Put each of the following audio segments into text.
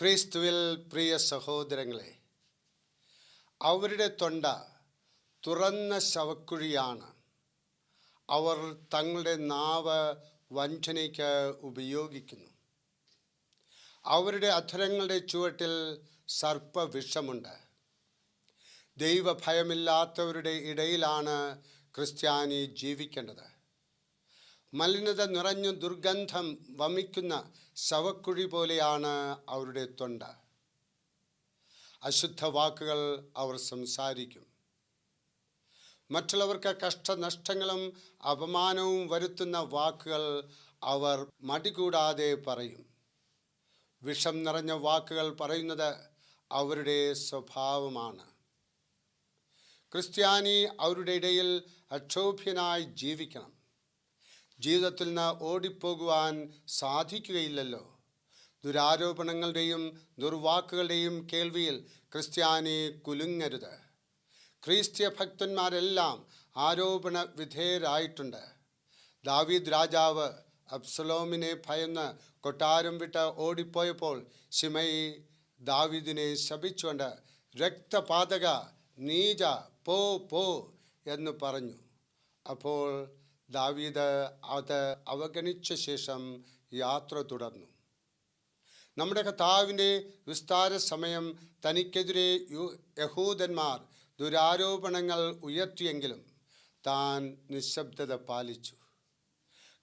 ക്രിസ്തുവിൽ പ്രിയ സഹോദരങ്ങളെ, അവരുടെ തൊണ്ട തുറന്ന ശവക്കുഴിയാണ്. അവർ തങ്ങളുടെ നാവ് വഞ്ചനയ്ക്ക് ഉപയോഗിക്കുന്നു. അവരുടെ അധരങ്ങളുടെ ചുവട്ടിൽ സർപ്പവിഷമുണ്ട്. ദൈവഭയമില്ലാത്തവരുടെ ഇടയിലാണ് ക്രിസ്ത്യാനി ജീവിക്കേണ്ടത്. മലിനത നിറഞ്ഞു ദുർഗന്ധം വമിക്കുന്ന ശവക്കുഴി പോലെയാണ് അവരുടെ തൊണ്ട. അശുദ്ധ വാക്കുകൾ അവർ സംസാരിക്കും. മറ്റുള്ളവർക്ക് കഷ്ടനഷ്ടങ്ങളും അപമാനവും വരുത്തുന്ന വാക്കുകൾ അവർ മടികൂടാതെ പറയും. വിഷം നിറഞ്ഞ വാക്കുകൾ പറയുന്നത് അവരുടെ സ്വഭാവമാണ്. ക്രിസ്ത്യാനി അവരുടെ ഇടയിൽ അക്ഷോഭ്യനായി ജീവിക്കണം. ജീവിതത്തിൽ നിന്ന് ഓടിപ്പോകുവാൻ സാധിക്കുകയില്ലല്ലോ. ദുരാരോപണങ്ങളുടെയും ദുർവാക്കുകളുടെയും കേൾവിയിൽ ക്രിസ്ത്യാനി കുലുങ്ങരുത്. ക്രിസ്തീയ ഭക്തന്മാരെല്ലാം ആരോപണ വിധേയരായിട്ടുണ്ട്. ദാവീദ് രാജാവ് അബ്സലോമിനെ ഭയന്ന് കൊട്ടാരം വിട്ട് ഓടിപ്പോയപ്പോൾ ശിമെയി ദാവീദിനെ ശപിച്ചുകൊണ്ട് രക്തപാതക, നീച, പോ പോ എന്ന് പറഞ്ഞു. അപ്പോൾ ദാവീദ് അത് അവഗണിച്ച ശേഷം യാത്ര തുടർന്നു. നമ്മുടെ കർത്താവിൻ്റെ വിസ്താര സമയം തനിക്കെതിരെ യഹൂദന്മാർ ദുരാരോപണങ്ങൾ ഉയർത്തിയെങ്കിലും താൻ നിശബ്ദത പാലിച്ചു.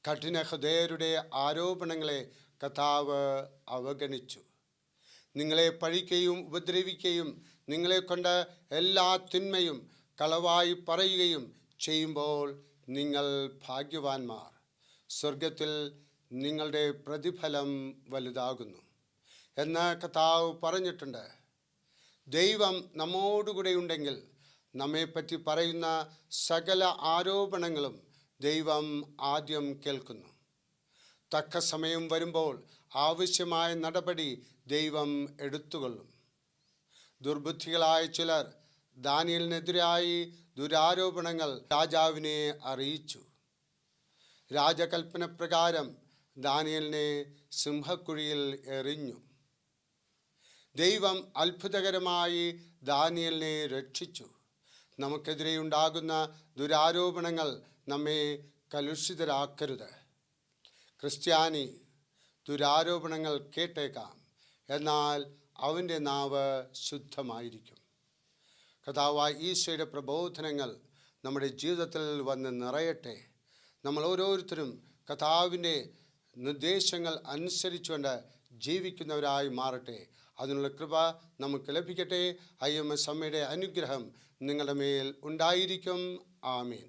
കഠിനഹൃദയരുടെ ആരോപണങ്ങളെ കർത്താവ് അവഗണിച്ചു. നിങ്ങളെ പഴിക്കുകയും ഉപദ്രവിക്കുകയും നിങ്ങളെക്കൊണ്ട് എല്ലാ തിന്മയും കളവായി പറയുകയും ചെയ്യുമ്പോൾ നിങ്ങൾ ഭാഗ്യവാന്മാർ. സ്വർഗത്തിൽ നിങ്ങളുടെ പ്രതിഫലം വലുതാകുന്നു എന്ന് കർത്താവ് പറഞ്ഞിട്ടുണ്ട്. ദൈവം നമ്മോടുകൂടെ ഉണ്ടെങ്കിൽ നമ്മെപ്പറ്റി പറയുന്ന സകല ആരോപണങ്ങളും ദൈവം ആദ്യം കേൾക്കുന്നു. തക്ക സമയം വരുമ്പോൾ ആവശ്യമായ നടപടി ദൈവം എടുത്തുകൊള്ളും. ദുർബുദ്ധികളായ ചിലർ ദാനിയേലിനെതിരായി ദുരാരോപണങ്ങൾ രാജാവിനെ അറിയിച്ചു. രാജകൽപ്പന പ്രകാരം ദാനിയേലിനെ സിംഹക്കുഴിയിൽ എറിഞ്ഞു. ദൈവം അത്ഭുതകരമായി ദാനിയേലിനെ രക്ഷിച്ചു. നമുക്കെതിരെയുണ്ടാകുന്ന ദുരാരോപണങ്ങൾ നമ്മെ കലുഷിതരാക്കരുത്. ക്രിസ്ത്യാനി ദുരാരോപണങ്ങൾ കേട്ടേക്കാം, എന്നാൽ അവൻ്റെ നാവ് ശുദ്ധമായിരിക്കും. കർത്താവായ ഈശോയുടെ പ്രബോധനങ്ങൾ നമ്മുടെ ജീവിതത്തിൽ വന്ന് നിറയട്ടെ. നമ്മൾ ഓരോരുത്തരും കർത്താവിൻ്റെ നിർദ്ദേശങ്ങൾ അനുസരിച്ചുകൊണ്ട് ജീവിക്കുന്നവരായി മാറട്ടെ. അതിനുള്ള കൃപ നമുക്ക് ലഭിക്കട്ടെ. IMS അമ്മയുടെ അനുഗ്രഹം നിങ്ങളുടെ മേൽ ഉണ്ടായിരിക്കും. ആമേൻ.